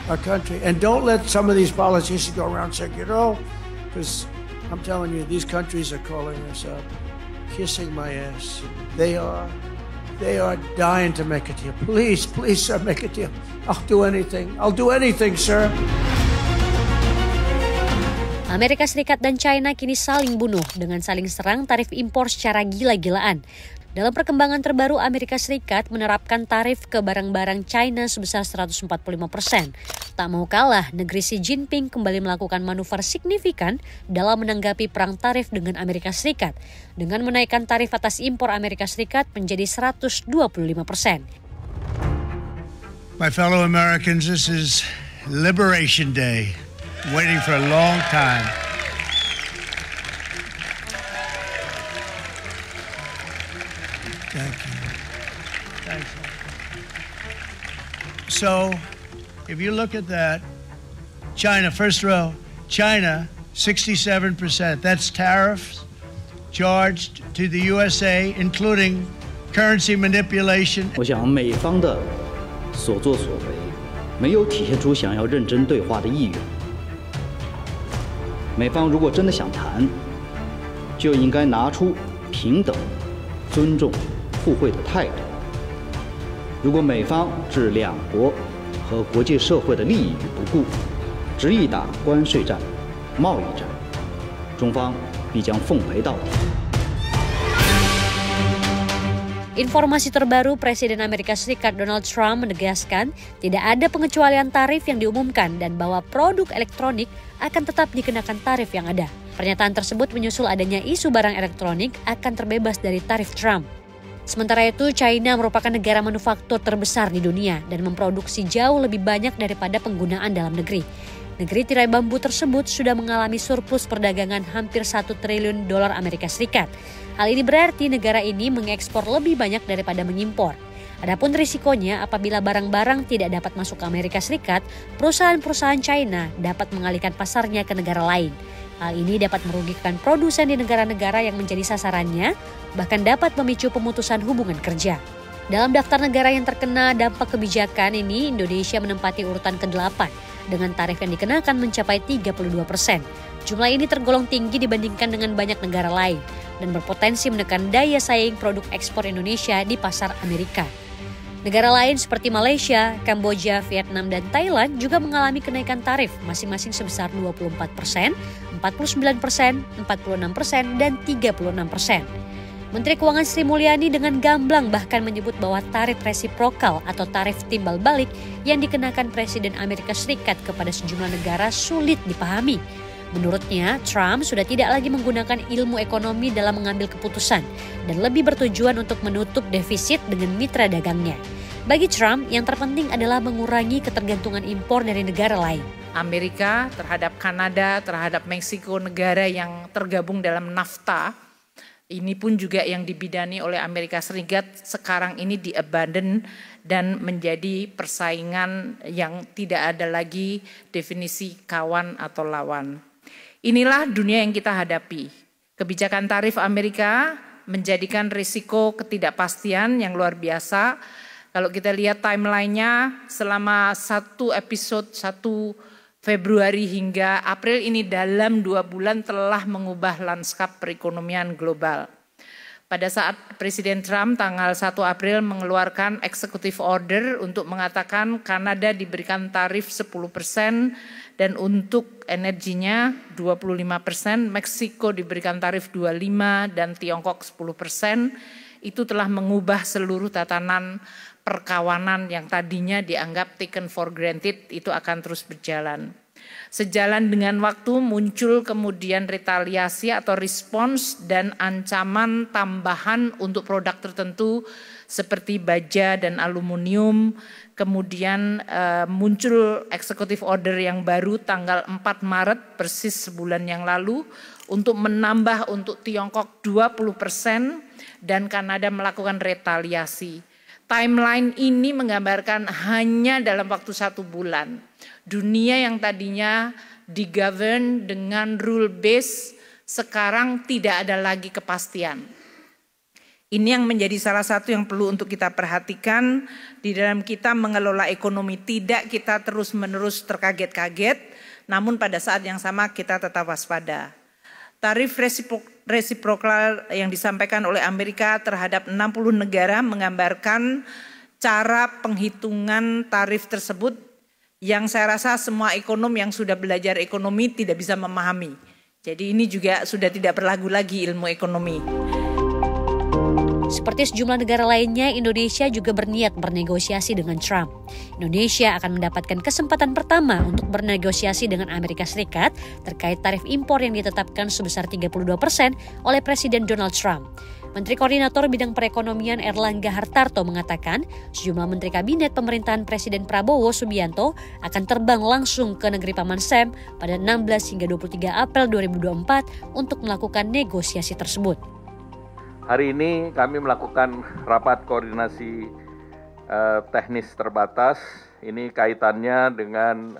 our country. And don't let some of these politicians go around saying, because I'm telling you, these countries are calling us up, kissing my ass. They are dying to make a deal. Please, sir, make a deal. I'll do anything, sir. Amerika Serikat dan China kini saling bunuh dengan saling serang tarif impor secara gila-gilaan. Dalam perkembangan terbaru, Amerika Serikat menerapkan tarif ke barang-barang China sebesar 145%. Tak mau kalah, negeri Xi Jinping kembali melakukan manuver signifikan dalam menanggapi perang tarif dengan Amerika Serikat dengan menaikkan tarif atas impor Amerika Serikat menjadi 125%. My fellow Americans, this is Liberation Day. Waiting for a long time. Thank you. Thanks. So, if you look at that, China, first row, China, 67%. That's tariffs charged to the USA, including currency manipulation. 我想美方的所作所为，没有体现出想要认真对话的意愿。美方如果真的想谈，就应该拿出平等、尊重、互惠的态度。如果美方置两国和国际社会的利益于不顾，执意打关税战、贸易战，中方必将奉陪到底。Informasi terbaru, Presiden Amerika Serikat Donald Trump menegaskan tidak ada pengecualian tarif yang diumumkan dan bahwa produk elektronik akan tetap dikenakan tarif yang ada. Pernyataan tersebut menyusul adanya isu barang elektronik akan terbebas dari tarif Trump. Sementara itu, China merupakan negara manufaktur terbesar di dunia dan memproduksi jauh lebih banyak daripada penggunaan dalam negeri. Negeri tirai bambu tersebut sudah mengalami surplus perdagangan hampir 1 triliun dolar Amerika Serikat. Hal ini berarti negara ini mengekspor lebih banyak daripada mengimpor. Adapun risikonya apabila barang-barang tidak dapat masuk ke Amerika Serikat, perusahaan-perusahaan China dapat mengalihkan pasarnya ke negara lain. Hal ini dapat merugikan produsen di negara-negara yang menjadi sasarannya, bahkan dapat memicu pemutusan hubungan kerja. Dalam daftar negara yang terkena dampak kebijakan ini, Indonesia menempati urutan ke-8 dengan tarif yang dikenakan mencapai 32%. Jumlah ini tergolong tinggi dibandingkan dengan banyak negara lain dan berpotensi menekan daya saing produk ekspor Indonesia di pasar Amerika. Negara lain seperti Malaysia, Kamboja, Vietnam, dan Thailand juga mengalami kenaikan tarif masing-masing sebesar 24%, 49%, 46%, dan 36%. Menteri Keuangan Sri Mulyani dengan gamblang bahkan menyebut bahwa tarif resiprokal atau tarif timbal balik yang dikenakan Presiden Amerika Serikat kepada sejumlah negara sulit dipahami. Menurutnya, Trump sudah tidak lagi menggunakan ilmu ekonomi dalam mengambil keputusan dan lebih bertujuan untuk menutup defisit dengan mitra dagangnya. Bagi Trump, yang terpenting adalah mengurangi ketergantungan impor dari negara lain. Amerika terhadap Kanada, terhadap Meksiko, negara yang tergabung dalam NAFTA, ini pun juga yang dibidani oleh Amerika Serikat sekarang ini diabandon dan menjadi persaingan yang tidak ada lagi definisi kawan atau lawan. Inilah dunia yang kita hadapi. Kebijakan tarif Amerika menjadikan risiko ketidakpastian yang luar biasa. Kalau kita lihat timelinenya selama satu episode 1 Februari hingga April ini dalam 2 bulan telah mengubah lanskap perekonomian global. Pada saat Presiden Trump tanggal 1 April mengeluarkan executive order untuk mengatakan Kanada diberikan tarif 10% dan untuk energinya 25%, Meksiko diberikan tarif 25% dan Tiongkok 10%, itu telah mengubah seluruh tatanan perkawanan yang tadinya dianggap taken for granted itu akan terus berjalan. Sejalan dengan waktu muncul kemudian retaliasi atau respons dan ancaman tambahan untuk produk tertentu seperti baja dan aluminium. Kemudian muncul executive order yang baru tanggal 4 Maret persis sebulan yang lalu untuk menambah untuk Tiongkok 20% dan Kanada melakukan retaliasi. Timeline ini menggambarkan hanya dalam waktu 1 bulan. Dunia yang tadinya digovern dengan rule base sekarang tidak ada lagi kepastian. Ini yang menjadi salah satu yang perlu untuk kita perhatikan di dalam kita mengelola ekonomi. Tidak kita terus-menerus terkaget-kaget, namun pada saat yang sama kita tetap waspada. Tarif resiprokal yang disampaikan oleh Amerika terhadap 60 negara menggambarkan cara penghitungan tarif tersebut yang saya rasa semua ekonom yang sudah belajar ekonomi tidak bisa memahami. Jadi ini juga sudah tidak berlagu lagi ilmu ekonomi. Seperti sejumlah negara lainnya, Indonesia juga berniat bernegosiasi dengan Trump. Indonesia akan mendapatkan kesempatan pertama untuk bernegosiasi dengan Amerika Serikat terkait tarif impor yang ditetapkan sebesar 32% oleh Presiden Donald Trump. Menteri Koordinator Bidang Perekonomian Erlangga Hartarto mengatakan sejumlah menteri kabinet pemerintahan Presiden Prabowo Subianto akan terbang langsung ke negeri Paman Sam pada 16 hingga 23 April 2024 untuk melakukan negosiasi tersebut. Hari ini kami melakukan rapat koordinasi teknis terbatas. Ini kaitannya dengan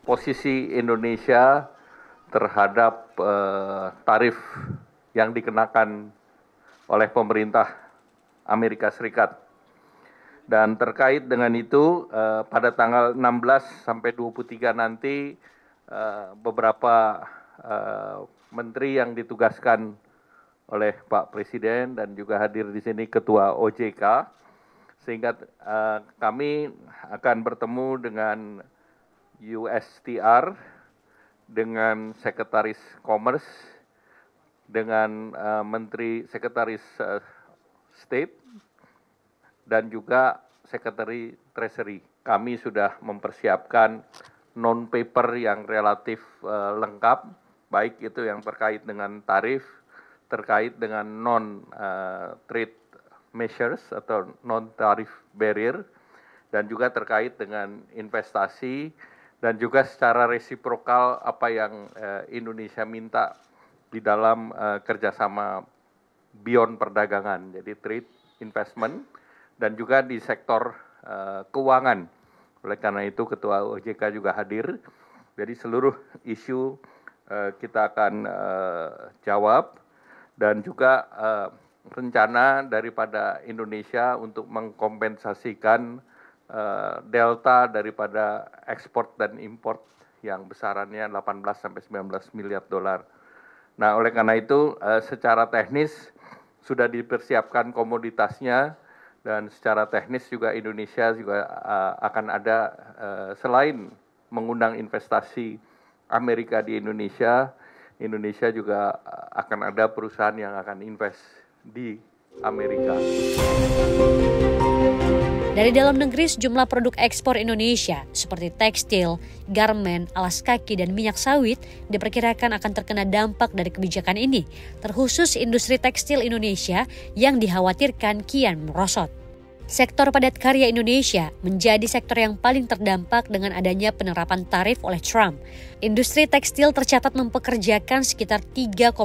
posisi Indonesia terhadap tarif yang dikenakan oleh pemerintah Amerika Serikat. Dan terkait dengan itu, pada tanggal 16 sampai 23 nanti beberapa menteri yang ditugaskan oleh Pak Presiden dan juga hadir di sini Ketua OJK, sehingga kami akan bertemu dengan USTR, dengan Sekretaris Commerce, dengan Menteri Sekretaris State, dan juga Sekretari Treasury. Kami sudah mempersiapkan non-paper yang relatif lengkap, baik itu yang terkait dengan tarif, terkait dengan non-trade measures atau non-tarif barrier, dan juga terkait dengan investasi, dan juga secara resiprokal apa yang Indonesia minta di dalam kerjasama beyond perdagangan, jadi trade, investment, dan juga di sektor keuangan. Oleh karena itu Ketua OJK juga hadir, jadi seluruh isu kita akan jawab. Dan juga rencana daripada Indonesia untuk mengkompensasikan delta daripada ekspor dan import yang besarannya 18 sampai 19 miliar dolar. Nah, oleh karena itu secara teknis sudah dipersiapkan komoditasnya, dan secara teknis juga Indonesia juga akan ada selain mengundang investasi Amerika di Indonesia juga akan ada perusahaan yang akan invest di Amerika. Dari dalam negeri, sejumlah produk ekspor Indonesia seperti tekstil, garmen, alas kaki, dan minyak sawit diperkirakan akan terkena dampak dari kebijakan ini, terkhusus industri tekstil Indonesia yang dikhawatirkan kian merosot. Sektor padat karya Indonesia menjadi sektor yang paling terdampak dengan adanya penerapan tarif oleh Trump. Industri tekstil tercatat mempekerjakan sekitar 3,98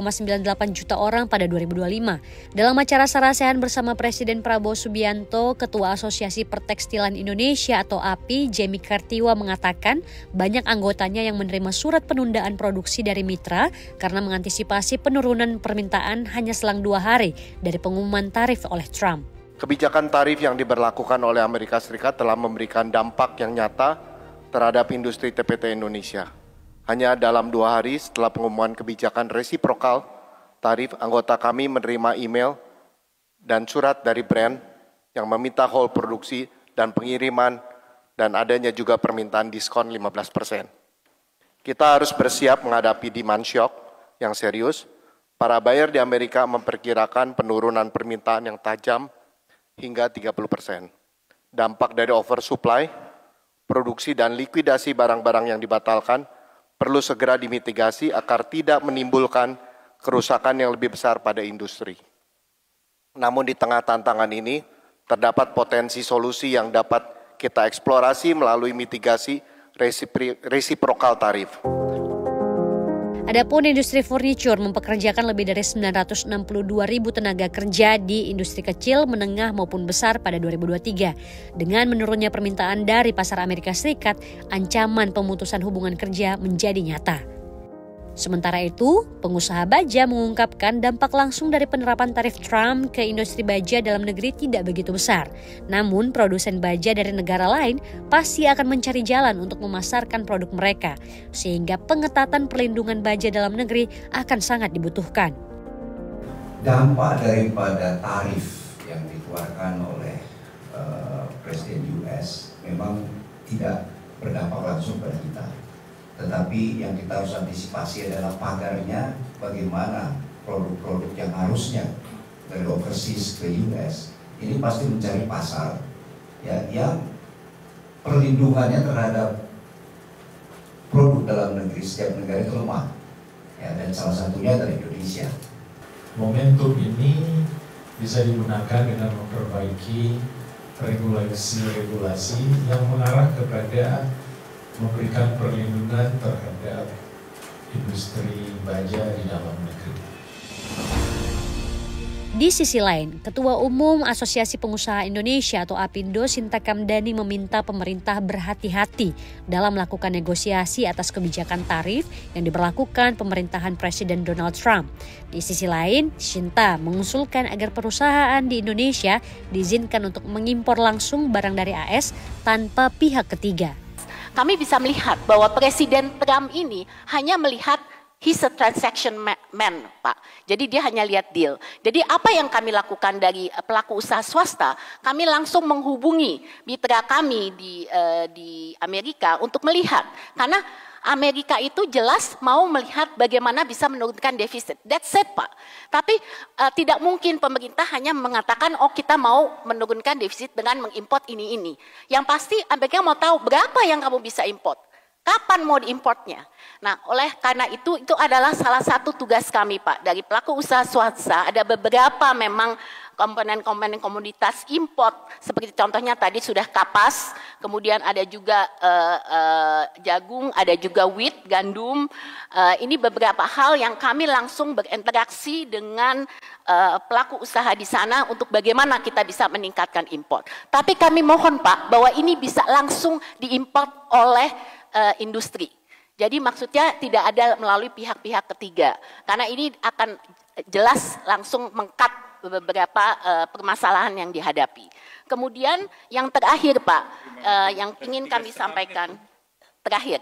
juta orang pada 2025. Dalam acara sarasehan bersama Presiden Prabowo Subianto, Ketua Asosiasi Pertekstilan Indonesia atau API, Jamie Kartiwa mengatakan banyak anggotanya yang menerima surat penundaan produksi dari mitra karena mengantisipasi penurunan permintaan hanya selang 2 hari dari pengumuman tarif oleh Trump. Kebijakan tarif yang diberlakukan oleh Amerika Serikat telah memberikan dampak yang nyata terhadap industri TPT Indonesia. Hanya dalam 2 hari setelah pengumuman kebijakan resiprokal tarif, anggota kami menerima email dan surat dari brand yang meminta hold produksi dan pengiriman, dan adanya juga permintaan diskon 15%. Kita harus bersiap menghadapi demand shock yang serius. Para buyer di Amerika memperkirakan penurunan permintaan yang tajam hingga 30%. Dampak dari oversupply, produksi dan likuidasi barang-barang yang dibatalkan perlu segera dimitigasi agar tidak menimbulkan kerusakan yang lebih besar pada industri. Namun di tengah tantangan ini, terdapat potensi solusi yang dapat kita eksplorasi melalui mitigasi resiprokal tarif. Adapun industri furniture mempekerjakan lebih dari 962.000 tenaga kerja di industri kecil, menengah maupun besar pada 2023. Dengan menurunnya permintaan dari pasar Amerika Serikat, ancaman pemutusan hubungan kerja menjadi nyata. Sementara itu, pengusaha baja mengungkapkan dampak langsung dari penerapan tarif Trump ke industri baja dalam negeri tidak begitu besar. Namun, produsen baja dari negara lain pasti akan mencari jalan untuk memasarkan produk mereka, sehingga pengetatan perlindungan baja dalam negeri akan sangat dibutuhkan. Dampak daripada tarif yang dikeluarkan oleh Presiden US memang tidak berdampak langsung pada kita. Tetapi yang kita harus antisipasi adalah pagarnya, bagaimana produk-produk yang harusnya dari overseas ke US ini pasti mencari pasar ya, yang perlindungannya terhadap produk dalam negeri setiap negara itu lemah ya, dan salah satunya dari Indonesia. Momentum ini bisa digunakan dengan memperbaiki regulasi-regulasi yang mengarah kepada memberikan perlindungan terhadap industri baja di dalam negeri. Di sisi lain, Ketua Umum Asosiasi Pengusaha Indonesia atau APindo Sinta Kamdani meminta pemerintah berhati-hati dalam melakukan negosiasi atas kebijakan tarif yang diberlakukan pemerintahan Presiden Donald Trump. Di sisi lain, Sinta mengusulkan agar perusahaan di Indonesia diizinkan untuk mengimpor langsung barang dari AS tanpa pihak ketiga. Kami bisa melihat bahwa Presiden Trump ini hanya melihat he's a transaction man, Pak. Jadi dia hanya lihat deal. Jadi apa yang kami lakukan dari pelaku usaha swasta, kami langsung menghubungi mitra kami di Amerika untuk melihat. Karena Amerika itu jelas mau melihat bagaimana bisa menurunkan defisit. That's it, Pak. Tapi tidak mungkin pemerintah hanya mengatakan, oh kita mau menurunkan defisit dengan mengimport ini. Yang pasti Amerika mau tahu berapa yang kamu bisa import. Kapan mau diimportnya? Nah, oleh karena itu adalah salah satu tugas kami, Pak. Dari pelaku usaha swasta, ada beberapa memang komponen-komponen komoditas import. Seperti contohnya tadi sudah kapas, kemudian ada juga jagung, ada juga wheat, gandum. Ini beberapa hal yang kami langsung berinteraksi dengan pelaku usaha di sana untuk bagaimana kita bisa meningkatkan import. Tapi kami mohon, Pak, bahwa ini bisa langsung diimport oleh industri. Jadi maksudnya tidak ada melalui pihak-pihak ketiga. Karena ini akan jelas langsung meng-cut beberapa permasalahan yang dihadapi. Kemudian yang terakhir, Pak, yang ingin kami sampaikan, terakhir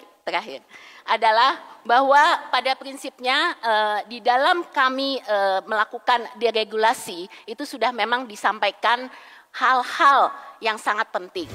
adalah bahwa pada prinsipnya di dalam kami melakukan deregulasi itu sudah memang disampaikan hal-hal yang sangat penting.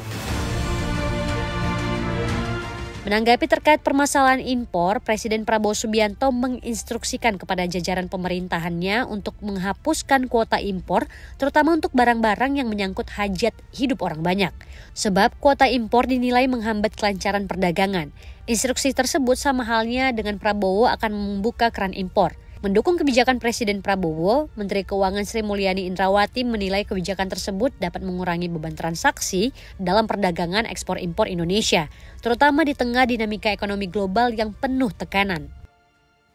Menanggapi terkait permasalahan impor, Presiden Prabowo Subianto menginstruksikan kepada jajaran pemerintahannya untuk menghapuskan kuota impor, terutama untuk barang-barang yang menyangkut hajat hidup orang banyak. Sebab kuota impor dinilai menghambat kelancaran perdagangan. Instruksi tersebut sama halnya dengan Prabowo akan membuka keran impor. Mendukung kebijakan Presiden Prabowo, Menteri Keuangan Sri Mulyani Indrawati menilai kebijakan tersebut dapat mengurangi beban transaksi dalam perdagangan ekspor-impor Indonesia, terutama di tengah dinamika ekonomi global yang penuh tekanan.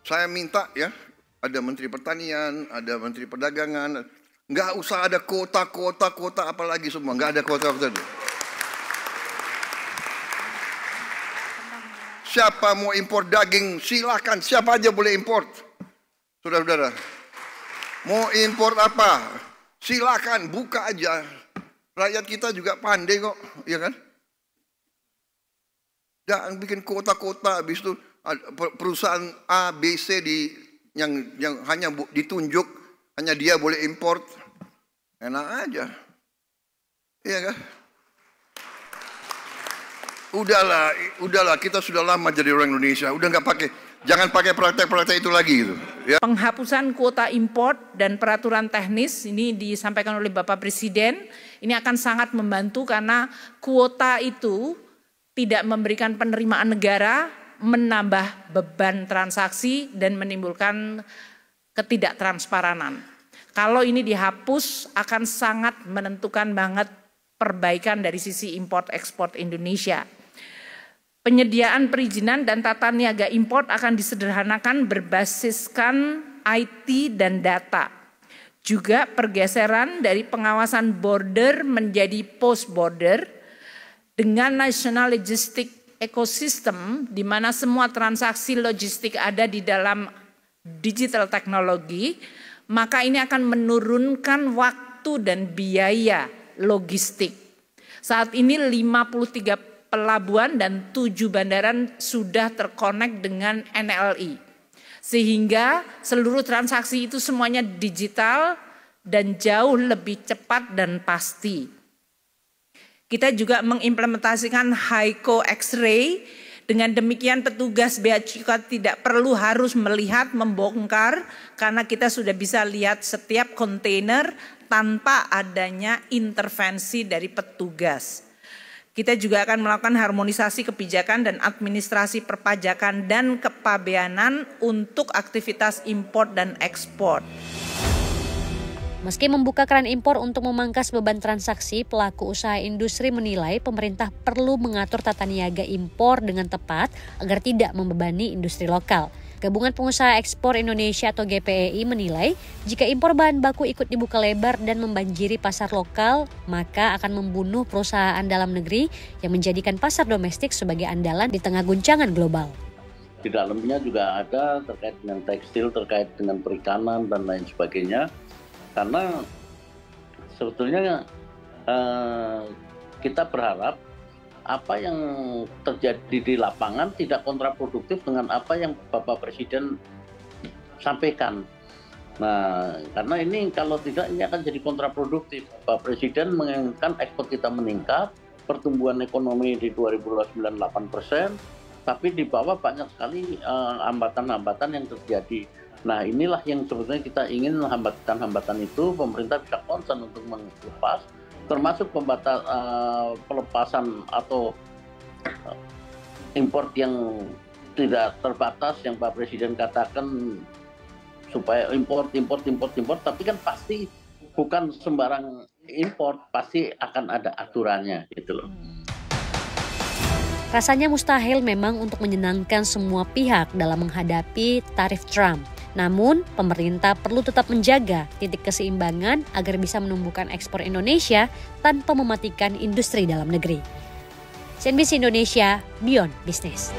Saya minta ya, ada Menteri Pertanian, ada Menteri Perdagangan, nggak usah ada kuota apalagi semua, nggak ada kuota. Siapa mau impor daging, silakan, siapa aja boleh impor. Saudara-saudara, mau impor apa? Silakan, buka aja. Rakyat kita juga pandai kok, ya kan? Jangan bikin kota-kota, habis itu perusahaan A, B, C yang hanya ditunjuk, hanya dia boleh import. Enak aja, iya kan? Udahlah, kita sudah lama jadi orang Indonesia, udah nggak pakai. Jangan pakai praktek-praktek itu lagi gitu. Ya. Penghapusan kuota impor dan peraturan teknis ini disampaikan oleh Bapak Presiden. Ini akan sangat membantu karena kuota itu tidak memberikan penerimaan negara, menambah beban transaksi dan menimbulkan ketidaktransparan. Kalau ini dihapus akan sangat menentukan banget perbaikan dari sisi import ekspor Indonesia. Penyediaan perizinan dan tata niaga impor akan disederhanakan berbasiskan IT dan data. Juga pergeseran dari pengawasan border menjadi post border dengan National Logistic ekosistem di mana semua transaksi logistik ada di dalam digital teknologi, maka ini akan menurunkan waktu dan biaya logistik. Saat ini 53 pelabuhan dan 7 bandaran sudah terkonek dengan NLI. Sehingga seluruh transaksi itu semuanya digital dan jauh lebih cepat dan pasti. Kita juga mengimplementasikan HICO X-ray. Dengan demikian petugas bea cukai tidak perlu harus melihat, membongkar, karena kita sudah bisa lihat setiap kontainer tanpa adanya intervensi dari petugas. Kita juga akan melakukan harmonisasi kebijakan dan administrasi perpajakan dan kepabeanan untuk aktivitas impor dan ekspor. Meski membuka keran impor untuk memangkas beban transaksi, pelaku usaha industri menilai pemerintah perlu mengatur tata niaga impor dengan tepat agar tidak membebani industri lokal. Gabungan Pengusaha Ekspor Indonesia atau GPEI menilai jika impor bahan baku ikut dibuka lebar dan membanjiri pasar lokal, maka akan membunuh perusahaan dalam negeri yang menjadikan pasar domestik sebagai andalan di tengah guncangan global. Di dalamnya juga ada terkait dengan tekstil, terkait dengan perikanan dan lain sebagainya. Karena sebetulnya kita berharap apa yang terjadi di lapangan tidak kontraproduktif dengan apa yang Bapak Presiden sampaikan. Nah, karena ini kalau tidak ini akan jadi kontraproduktif. Bapak Presiden menginginkan ekspor kita meningkat, pertumbuhan ekonomi di 2029 8%, tapi di bawah banyak sekali hambatan-hambatan yang terjadi. Nah, inilah yang sebetulnya kita ingin hambatan-hambatan itu pemerintah bisa concern untuk melepas, termasuk pelepasan atau impor yang tidak terbatas yang Pak Presiden katakan supaya impor, tapi kan pasti bukan sembarang impor, pasti akan ada aturannya gitu loh. Rasanya mustahil memang untuk menyenangkan semua pihak dalam menghadapi tarif Trump. Namun, pemerintah perlu tetap menjaga titik keseimbangan agar bisa menumbuhkan ekspor Indonesia tanpa mematikan industri dalam negeri. CNBC Indonesia, Beyond Business.